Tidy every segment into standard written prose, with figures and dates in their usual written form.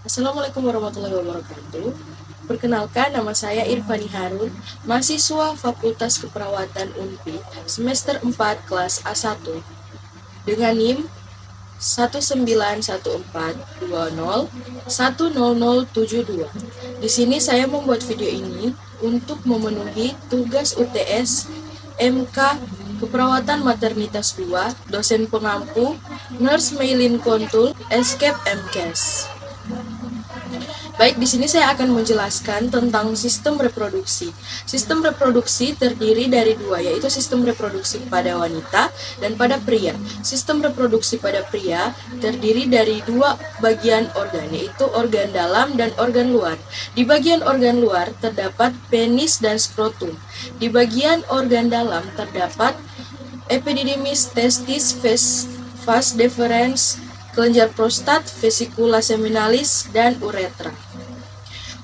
Assalamualaikum warahmatullahi wabarakatuh. Perkenalkan, nama saya Irfani Harun, mahasiswa Fakultas Keperawatan UNPI, semester 4 kelas A1, dengan NIM 19142010072. Di sini saya membuat video ini untuk memenuhi tugas UTS MK Keperawatan Maternitas 2, dosen pengampu, Nurse Maylin Kontul, Escape MKes. Baik, di sini saya akan menjelaskan tentang sistem reproduksi. Sistem reproduksi terdiri dari dua, yaitu sistem reproduksi pada wanita dan pada pria. Sistem reproduksi pada pria terdiri dari dua bagian organ, yaitu organ dalam dan organ luar. Di bagian organ luar terdapat penis dan skrotum. Di bagian organ dalam terdapat epididymis, testis, vas deferens, kelenjar prostat, vesikula seminalis, dan uretra.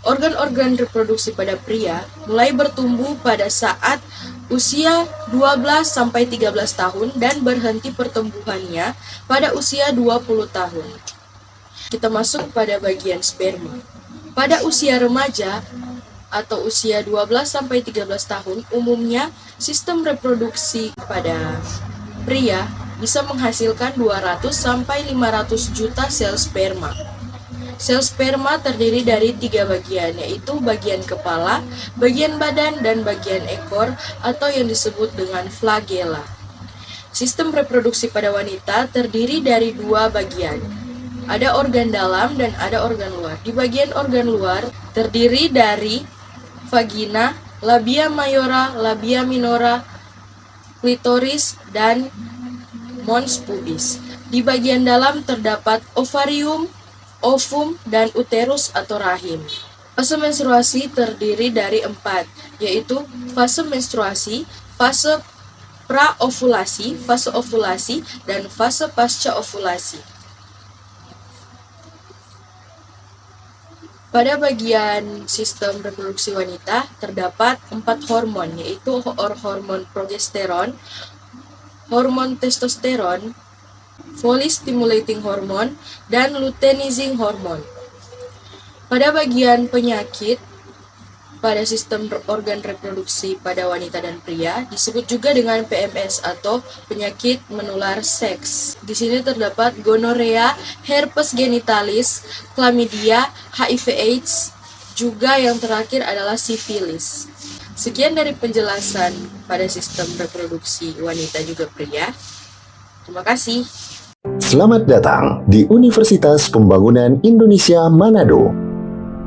Organ-organ reproduksi pada pria mulai bertumbuh pada saat usia 12-13 tahun dan berhenti pertumbuhannya pada usia 20 tahun. Kita masuk pada bagian sperma. Pada usia remaja atau usia 12-13 tahun, umumnya sistem reproduksi pada pria bisa menghasilkan 200-500 juta sel sperma. Sel sperma terdiri dari 3 bagian, yaitu bagian kepala, bagian badan, dan bagian ekor atau yang disebut dengan flagella. Sistem reproduksi pada wanita terdiri dari 2 bagian. Ada organ dalam dan ada organ luar. Di bagian organ luar terdiri dari vagina, labia mayora, labia minora, klitoris, dan mons pubis. Di bagian dalam terdapat ovarium, ovum, dan uterus atau rahim. Fase menstruasi terdiri dari 4, yaitu fase menstruasi, fase praovulasi, fase ovulasi, dan fase pasca ovulasi. Pada bagian sistem reproduksi wanita terdapat 4 hormon, yaitu hormon progesteron, hormon testosteron, follicle stimulating hormone, dan luteinizing hormone. Pada bagian penyakit pada sistem organ reproduksi pada wanita dan pria disebut juga dengan PMS atau penyakit menular seks. Di sini terdapat gonorea, herpes genitalis, chlamydia, HIV/AIDS, juga yang terakhir adalah sifilis. Sekian dari penjelasan pada sistem reproduksi wanita juga pria. Terima kasih. Selamat datang di Universitas Pembangunan Indonesia Manado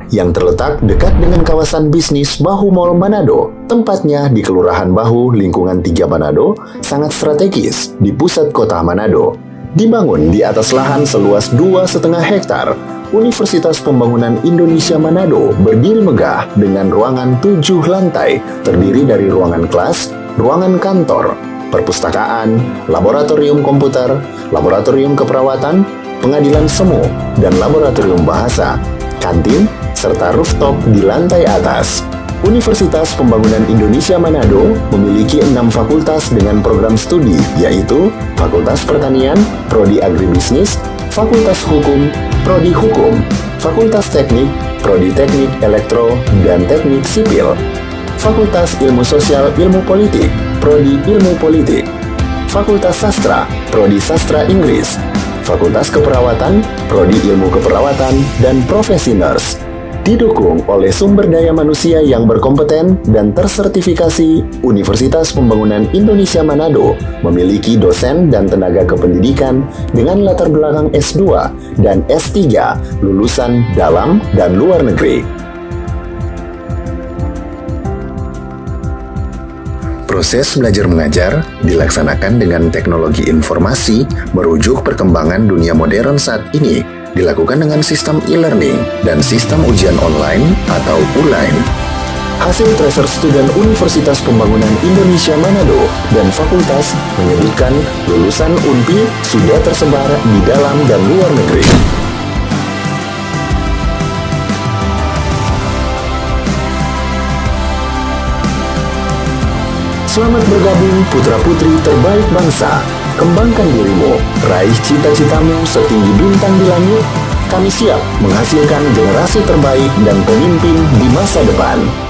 yang terletak dekat dengan kawasan bisnis Bahu Mall Manado. Tempatnya di Kelurahan Bahu, lingkungan 3 Manado, sangat strategis di pusat kota Manado. Dibangun di atas lahan seluas 2,5 hektar, Universitas Pembangunan Indonesia Manado berdiri megah dengan ruangan 7 lantai, terdiri dari ruangan kelas, ruangan kantor, perpustakaan, laboratorium komputer, laboratorium keperawatan, pengadilan semu, dan laboratorium bahasa, kantin, serta rooftop di lantai atas. Universitas Pembangunan Indonesia Manado memiliki 6 fakultas dengan program studi, yaitu Fakultas Pertanian, Prodi Agribisnis, Fakultas Hukum, Prodi Hukum, Fakultas Teknik, Prodi Teknik Elektro dan Teknik Sipil, Fakultas Ilmu Sosial Ilmu Politik, Prodi Ilmu Politik, Fakultas Sastra, Prodi Sastra Inggris, Fakultas Keperawatan, Prodi Ilmu Keperawatan, dan Profesi Nurse. Didukung oleh sumber daya manusia yang berkompeten dan tersertifikasi, Universitas Pembangunan Indonesia Manado memiliki dosen dan tenaga kependidikan dengan latar belakang S2 dan S3 lulusan dalam dan luar negeri. Proses belajar mengajar dilaksanakan dengan teknologi informasi merujuk perkembangan dunia modern saat ini, dilakukan dengan sistem e-learning dan sistem ujian online atau ULAIN. Hasil tracer student Universitas Pembangunan Indonesia Manado dan fakultas menyebutkan lulusan UNPI sudah tersebar di dalam dan luar negeri. Selamat bergabung putra-putri terbaik bangsa. Kembangkan dirimu, raih cita-citamu setinggi bintang di langit, kami siap menghasilkan generasi terbaik dan pemimpin di masa depan.